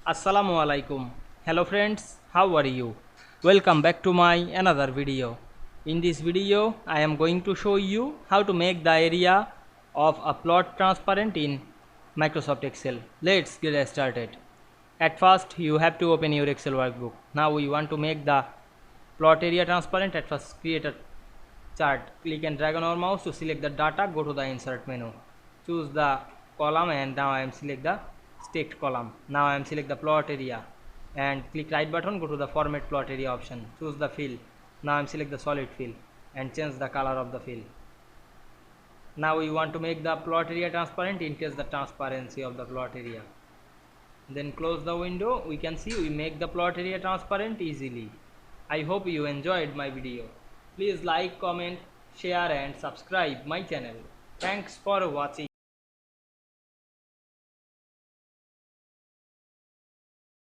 Assalamu Walaikum. Hello friends, how are you? Welcome back to my another video. In this video, I am going to show you how to make the area of a plot transparent in Microsoft Excel. Let's get started. At first, you have to open your Excel workbook. Now we want to make the plot area transparent. At first, create a chart. Click and drag on our mouse to select the data. Go to the insert menu. Choose the column and now I am select the stacked column. Now I am select the plot area and click right button, go to the format plot area option. Choose the fill. Now I am select the solid fill and change the color of the fill. Now we want to make the plot area transparent, increase the transparency of the plot area. Then close the window. We can see we make the plot area transparent easily. I hope you enjoyed my video. Please like, comment, share and subscribe my channel. Thanks for watching.